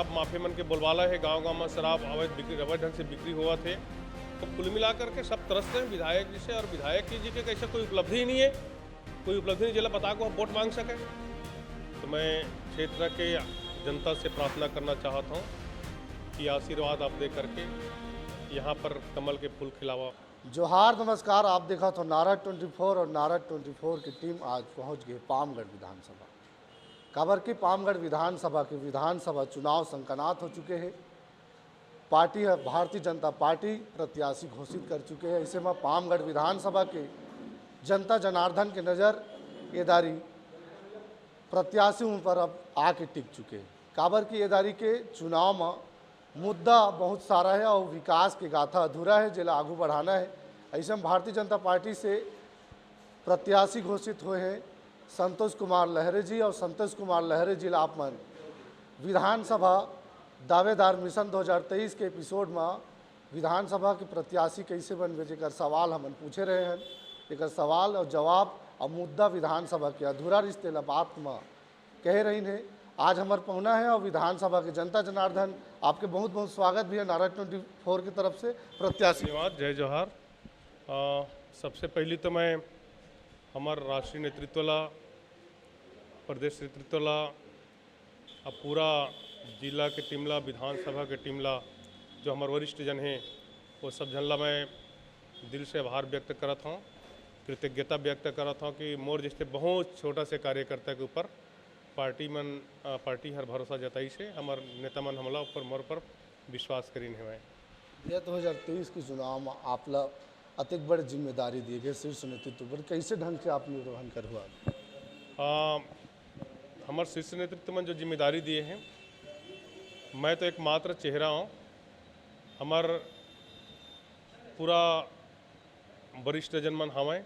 शराब माफिया मन के बोलबाला है। गांव-गांव में शराब अवैध ढंग से बिक्री हुआ थे। तो कुल मिलाकर के सब तरस हैं विधायक जी से, और विधायक जी के कैसे कोई उपलब्धि ही नहीं है, कोई उपलब्धि नहीं जिला बता को हम वोट मांग सकें। तो मैं क्षेत्र के जनता से प्रार्थना करना चाहता हूँ कि आशीर्वाद आप दे करके यहाँ पर कमल के फूल खिलावा। जोहार नमस्कार। आप देखा तो नारद 24 और नारद 24 की टीम आज पहुंच गई पामगढ़ विधानसभा। खबर की पामगढ़ विधानसभा चुनाव संकनात हो चुके हैं। पार्टी है भारतीय जनता पार्टी प्रत्याशी घोषित कर चुके हैं। ऐसे में पामगढ़ विधानसभा के जनता जनार्दन के नज़र एदारी प्रत्याशियों पर अब आके टिक चुके हैं। काबर की एदारी के चुनाव में मुद्दा बहुत सारा है और विकास के गाथा अधूरा है जिला आगू बढ़ाना है। ऐसे में भारतीय जनता पार्टी से प्रत्याशी घोषित हुए हैं संतोष कुमार लहरे जी, और संतोष कुमार लहरे जी आप मन विधानसभा दावेदार मिशन 2023 के एपिसोड में विधानसभा के प्रत्याशी कैसे बनबे जेकर सवाल हमन पूछे रहे हैं। एक सवाल और जवाब और मुद्दा विधानसभा के अधूरा रिश्ते ला बात में कह रही है। आज हमारे पहुना है और विधानसभा के जनता जनार्दन आपके बहुत बहुत स्वागत भी है नारद 24 की तरफ से प्रत्याशी। धन्यवाद, जय जोहार। सबसे पहले तो मैं हमारे राष्ट्रीय नेतृत्व ला, प्रदेश नेतृत्व ला, अब पूरा जिला के टीम ला, विधानसभा के टीम ला, जो हमारे वरिष्ठ जन हैं वो सब जन ला मैं दिल से आभार व्यक्त करता हूँ, कृतज्ञता व्यक्त करता हूँ कि मोर जैसे बहुत छोटा से कार्यकर्ता के ऊपर पार्टी हर भरोसा जताई से हमार नेता मन हमला ऊपर मोर पर विश्वास करीन है। ये 2023 के चुनाव में आप ला अतिक बड़ी जिम्मेदारी दिए गए शीर्ष नेतृत्व पर, कैसे ढंग से आप निर्वहन कर हुआ? हमारे शीर्ष नेतृत्व में जो जिम्मेदारी दिए हैं, मैं तो एक मात्र चेहरा हूँ। हमार पूरा वरिष्ठ जन मन हमें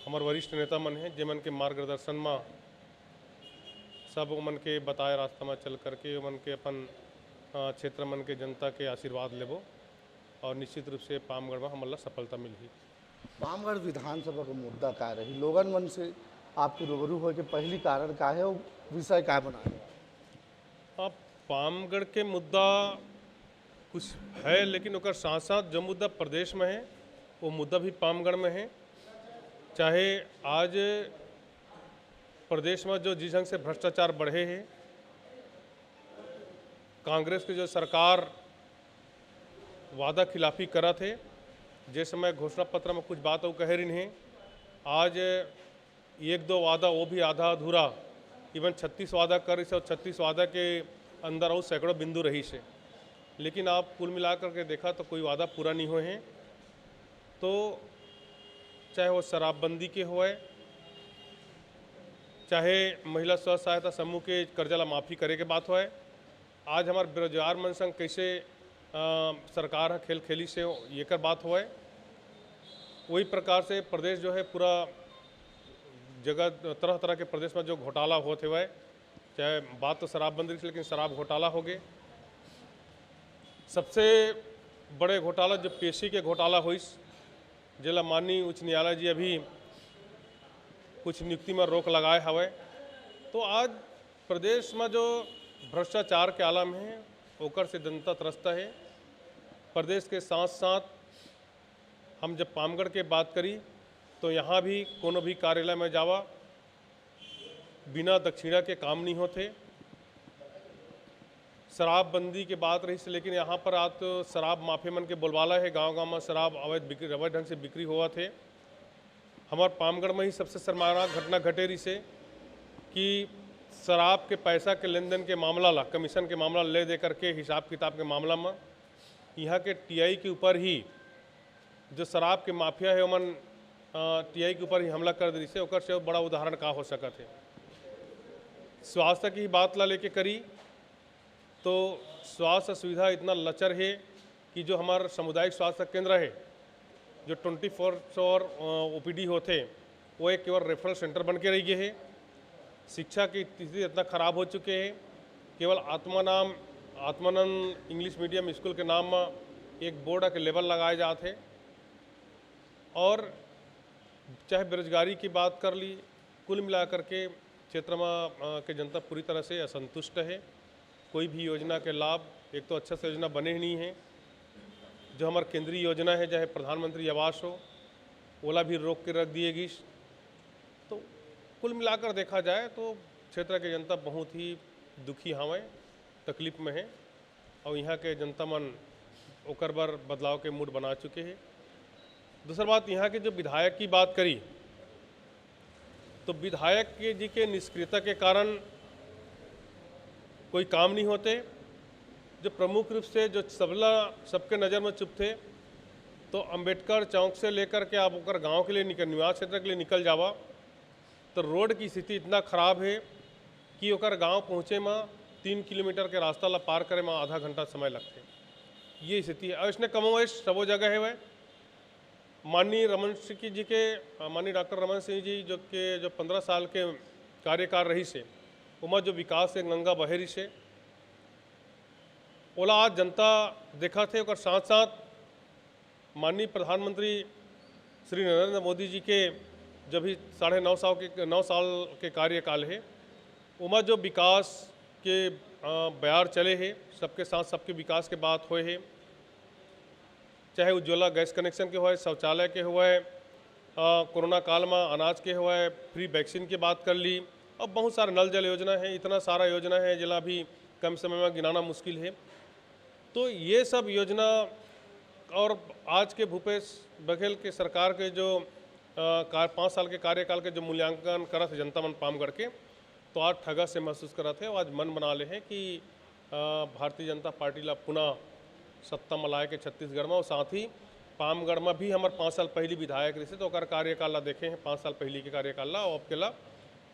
हमार वरिष्ठ नेता मन हैं जे मन के मार्गदर्शन में सब मन के बताए रास्ता में चल करके मन के अपन क्षेत्र मन के जनता के आशीर्वाद लेबो, और निश्चित रूप से पामगढ़ में हमला सफलता मिली। पामगढ़ विधानसभा का मुद्दा क्या रही? लोगन मन से आपके रूबरू हो के पहली कारण का है और विषय क्या बनाए? हाँ, पामगढ़ के मुद्दा कुछ है, लेकिन उकर साथ साथ जो मुद्दा प्रदेश में है वो मुद्दा भी पामगढ़ में है। चाहे आज प्रदेश में जो जिस ढंग से भ्रष्टाचार बढ़े हैं, कांग्रेस की जो सरकार वादा खिलाफी करा थे, जैसे मैं घोषणा पत्र में कुछ बात वो कह रही हैं, आज एक दो वादा वो भी आधा अधूरा, इवन 36 वादा कर रही से, और 36 वादा के अंदर और सैकड़ों बिंदु रही से, लेकिन आप कुल मिलाकर के देखा तो कोई वादा पूरा नहीं हुए हैं। तो चाहे वो शराबबंदी के होए, चाहे महिला स्व सहायता समूह के कर्जा ला माफ़ी करे के बात होए, आज हमारे बेरोजगार मन संग कैसे सरकार है खेल खेली से ये कर बात होए, वही प्रकार से प्रदेश जो है पूरा जगह तरह तरह के प्रदेश में जो घोटाला होते हुए, चाहे बात तो शराबबंदी से, लेकिन शराब घोटाला हो गए। सबसे बड़े घोटाला जो पेशी के घोटाला हुई, जिला माननीय उच्च न्यायालय जी अभी कुछ नियुक्ति में रोक लगाए हवे। तो आज प्रदेश में जो भ्रष्टाचार के आलम है ओकर से जनता त्रस्त है। प्रदेश के साथ साथ हम जब पामगढ़ के बात करी तो यहाँ भी कोनो भी कार्यालय में जावा बिना दक्षिणा के काम नहीं होते। शराबबंदी के बात रही से, लेकिन यहाँ पर आज तो शराब माफिया मन के बोलबाला है। गांव-गांव में शराब अवैध ढंग से बिक्री हुआ थे। हमारे पामगढ़ में ही सबसे शर्मनाक घटना घटे रही से कि शराब के पैसा के लेन देन के मामला ला, कमीशन के मामला ले दे करके हिसाब किताब के मामला में यहाँ के टीआई के ऊपर ही जो शराब के माफिया है उमन टीआई के ऊपर ही हमला कर दी से, ओकर से बड़ा उदाहरण का हो सका थे। स्वास्थ्य की बात ला लेके करी तो स्वास्थ्य सुविधा इतना लचर है कि जो हमारा सामुदायिक स्वास्थ्य केंद्र है जो 24/7 ओपीडी होते, वो एक केवल रेफरल सेंटर बन के रह गए है। शिक्षा की स्थिति इतना ख़राब हो चुके हैं, केवल आत्मानंद इंग्लिश मीडियम स्कूल के नाम में एक बोर्ड के लेवल लगाए जाते, और चाहे बेरोजगारी की बात कर ली, कुल मिलाकर के क्षेत्र में के जनता पूरी तरह से असंतुष्ट है। कोई भी योजना के लाभ एक तो अच्छा से योजना बने ही नहीं है। जो हमारे केंद्रीय योजना है, चाहे प्रधानमंत्री आवास हो, ओला भी रोक के रख दिए गई। तो कुल मिलाकर देखा जाए तो क्षेत्र के जनता बहुत ही दुखी हमें तकलीफ में है और यहाँ के जनता मन ओकर बर बदलाव के मूड बना चुके हैं। दूसरी बात, यहाँ के जो विधायक की बात करी तो विधायक जी के निष्क्रियता के कारण कोई काम नहीं होते। जो प्रमुख रूप से जो सबके नज़र में चुप थे, तो अंबेडकर चौक से लेकर के आप ओकर गांव के लिए निवास क्षेत्र के लिए निकल जावा तो रोड की स्थिति इतना खराब है कि ओकर गांव पहुँचे में 3 किलोमीटर के रास्ता ला पार करे में आधा घंटा समय लगते। ये स्थिति है और इसने कमोवेश सबो जगह है। वह माननीय माननीय डॉक्टर रमन सिंह जी जो 15 साल के कार्यकाल रही से उमा जो विकास से गंगा बहेरी से ओला आज जनता देखा थे और साथ साथ माननीय प्रधानमंत्री श्री नरेंद्र मोदी जी के जब भी 9.5 साल के कार्यकाल है उमा जो विकास के बयार चले हैं, सबके साथ सबके विकास के बात हुए हैं, चाहे उज्ज्वला गैस कनेक्शन के हुए, शौचालय के हुए, कोरोना काल में अनाज के हुए, फ्री वैक्सीन की बात कर ली, अब बहुत सारे नल जल योजना है, इतना सारा योजना है जिला भी कम समय में गिनाना मुश्किल है। तो ये सब योजना और आज के भूपेश बघेल के सरकार के जो 5 साल के कार्यकाल के जो मूल्यांकन करा थे जनता मन पामगढ़ के, तो आज ठगा से महसूस करा थे। आज मन बना ले हैं कि भारतीय जनता पार्टी ला पुनः सत्ता में लाए के छत्तीसगढ़ में, और साथ ही पामगढ़ में भी हमारे 5 साल पहली विधायक रहे तो ओकर कार्यकाल ला देखे हैं, 5 साल पहली के कार्यकाल ला और अब के ला,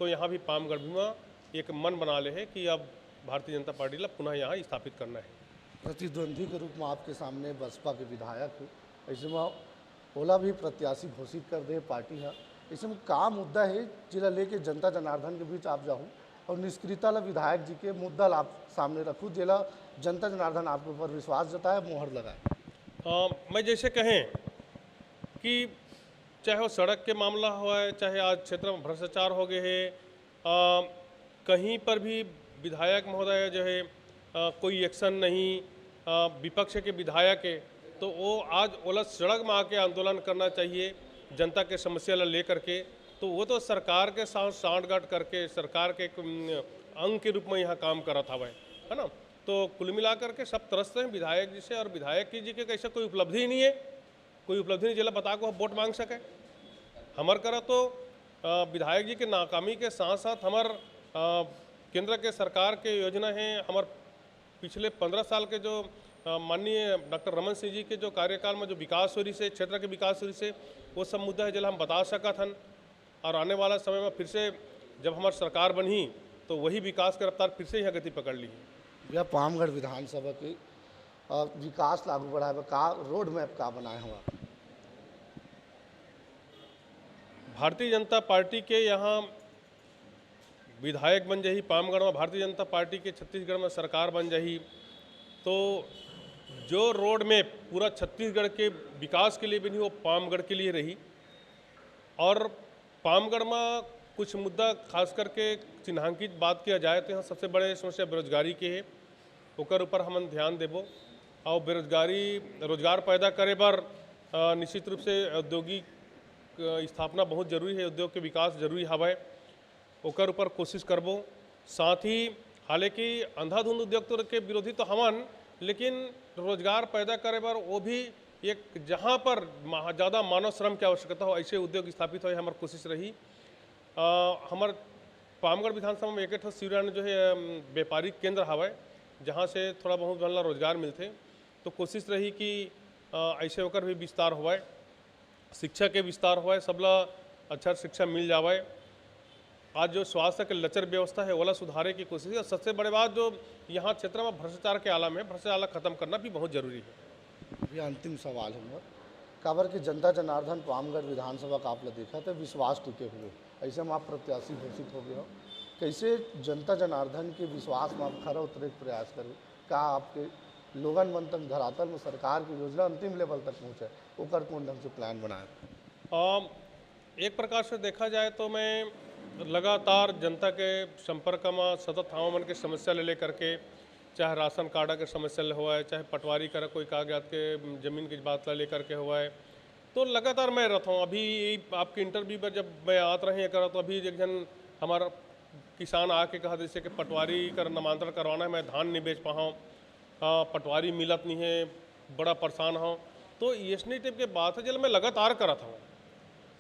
तो यहाँ भी पामगढ़ भी में एक मन बना ले है कि अब भारतीय जनता पार्टी ला पुनः यहाँ स्थापित करना है। प्रतिद्वंदी के रूप में आपके सामने बसपा के विधायक है, ऐसे में ओला भी प्रत्याशी घोषित कर दे पार्टी है, ऐसे में का मुद्दा है जिला लेके जनता जनार्दन के बीच आप जाऊँ और निष्क्रियता ला विधायक जी के मुद्दा ला आप सामने रखूँ जिला जनता जनार्दन आपके ऊपर विश्वास जताए, मोहर लगाए। मैं जैसे कहें कि चाहे वो सड़क के मामला हो, चाहे आज क्षेत्र में भ्रष्टाचार हो गए है, कहीं पर भी विधायक महोदय जो है कोई एक्शन नहीं, विपक्ष के विधायक है तो वो आज ओला सड़क में आके आंदोलन करना चाहिए जनता के समस्या ला लेकर के, तो वो तो सरकार के साथ सांठगांठ करके सरकार के अंग के रूप में यहाँ काम करा था वह, है ना। तो कुल मिलाकर के सब तरसते हैं विधायक जी से, और विधायक जी के कैसे कोई उपलब्धि ही नहीं है, कोई उपलब्धि नहीं जिला बता को वोट मांग सके। हमार करा तो विधायक जी के नाकामी के साथ साथ हमार केंद्र के सरकार के योजना है, हमार पिछले 15 साल के जो माननीय डॉक्टर रमन सिंह जी के जो कार्यकाल में जो विकास हो रही से, क्षेत्र के विकास हो रही से, वो सब मुद्दा है जिला हम बता सका थन। और आने वाला समय में फिर से जब हमारी सरकार बनी तो वही विकास की रफ्तार फिर से यहाँ गति पकड़ ली है। भैया पामगढ़ विधानसभा के विकास लागू बढ़ाए का रोड मैप का बनाए हुआ? भारतीय जनता पार्टी के यहाँ विधायक बन जाही, पामगढ़ में भारतीय जनता पार्टी के छत्तीसगढ़ में सरकार बन जाही, तो जो रोड मैप पूरा छत्तीसगढ़ के विकास के लिए बनी वो पामगढ़ के लिए रही। और पामगढ़ में कुछ मुद्दा खास करके चिन्हांकित बात किया जाए तो यहाँ सबसे बड़े समस्या बेरोजगारी के है, ओकर ऊपर हम ध्यान देबो। और रोजगार पैदा करे बर निश्चित रूप से औद्योगिक स्थापना बहुत जरूरी है, उद्योग के विकास जरूरी हवै, ओकर ऊपर कोशिश करबो। साथ ही हालांकि अंधाधुंध उद्योग के विरोधी तो हमन, लेकिन रोजगार पैदा करे बर वो भी एक जहाँ पर ज़्यादा मानव श्रम की आवश्यकता हो ऐसे उद्योग स्थापित हो, हमारी कोशिश रही। हमार पामगढ़ विधानसभा में एक शिवरान जो है व्यापारिक केंद्र हवा जहाँ से थोड़ा बहुत भला रोजगार मिलते, तो कोशिश रही कि ऐसे होकर भी विस्तार हुआ, शिक्षा के विस्तार हुआ, सबला अच्छा शिक्षा मिल जाए। आज जो स्वास्थ्य के लचर व्यवस्था है ओला सुधारे की कोशिश है। और सबसे बड़े बात जो यहाँ क्षेत्र में भ्रष्टाचार के आलम है, भ्रष्टाचार खत्म करना भी बहुत जरूरी है। ये अंतिम सवाल है मोर, काबर कि जनता जनार्दन पामगढ़ विधानसभा का आपने देखा तो विश्वास टिके हुए, ऐसे में आप प्रत्याशी घोषित हो गए हो, कैसे जनता जनार्दन के विश्वास में आप खरा उतरे के प्रयास करें? का आपके लोगन मन तक धरातल में सरकार की योजना अंतिम लेवल तक पहुँचे, ओकर कौन ढंग से प्लान बनाए? एक प्रकार से देखा जाए तो मैं लगातार जनता के संपर्क में सतत हवामान की समस्या ले लेकर के चाहे राशन कार्ड के समस्या ले हुआ है, चाहे पटवारी कर कोई कागजात के जमीन की बात ला लेकर के हुआ है, तो लगातार मैं रहता हूँ। अभी आपके इंटरव्यू पर जब मैं आत रहे करा तो अभी एक जन हमारा किसान आके कहा जैसे कि पटवारी का नामांतरण करवाना है, मैं धान नहीं बेच पाऊँ, पटवारी मिलत नहीं है, बड़ा परेशान हूँ। तो ये टाइप के बात है जल मैं लगातार करत हूँ।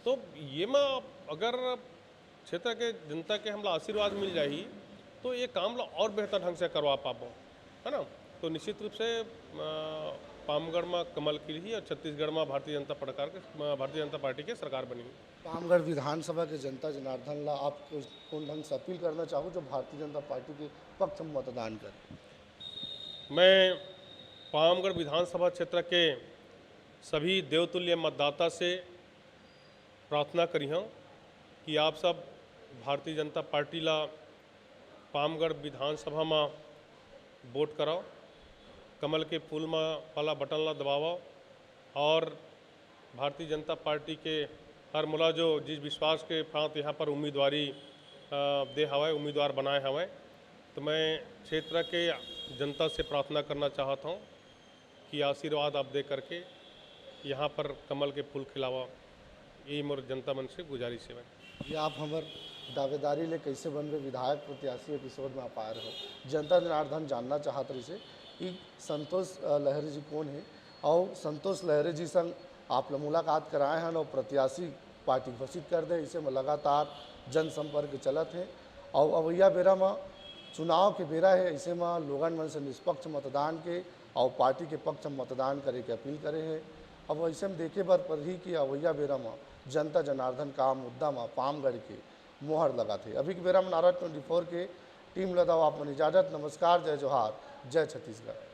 तो ये मैं अगर क्षेत्र के जनता के हमला आशीर्वाद मिल जाही तो ये काम ला और बेहतर ढंग से करवा पाबो, है ना। तो निश्चित रूप से पामगढ़ में कमल की रही और छत्तीसगढ़ में भारतीय जनता पार्टी के सरकार बनी। पामगढ़ विधानसभा के जनता जनार्दन ला आप कौन ढंग से अपील करना चाहो जो भारतीय जनता पार्टी के पक्ष में मतदान करें? मैं पामगढ़ विधानसभा क्षेत्र के सभी देवतुल्य मतदाता से प्रार्थना करी हूँ कि आप सब भारतीय जनता पार्टी ला पामगढ़ विधानसभा में वोट कराओ, कमल के फूल में वाला बटन ला दबाओ और भारतीय जनता पार्टी के हर मुला जो जिस विश्वास के साथ यहाँ पर उम्मीदवारी दे हवाए, उम्मीदवार बनाए हवाए, तो मैं क्षेत्र के जनता से प्रार्थना करना चाहता हूँ कि आशीर्वाद आप दे करके यहाँ पर कमल के फूल खिलावा। यही मोर जनता मन से गुजारिश है। ये आप हमार दावेदारी ले कैसे बनबे विधायक प्रत्याशी एपिसोड में आप आए हो। जनता जनार्दन जानना चाहत रही से कि संतोष लहरी जी कौन है और संतोष लहरी जी संग आप मुलाकात कराए हैं और प्रत्याशी पार्टी घोषित कर दे। इसे में लगातार जनसंपर्क चलत है और अवैया बेरा में चुनाव के बेरा है, इसे में लोगन मन से निष्पक्ष मतदान के और पार्टी के पक्ष में मतदान करे के अपील करे है। अब ऐसे में देखे बर पड़ी कि अवैया बेरा में जनता जनार्दन का मुद्दा में पामगढ़ के मोहर लगा थे। अभी के बेरा में नारा 24 के टीम लदाओ आप इजाज़त। नमस्कार, जय जोहार, जय छत्तीसगढ़।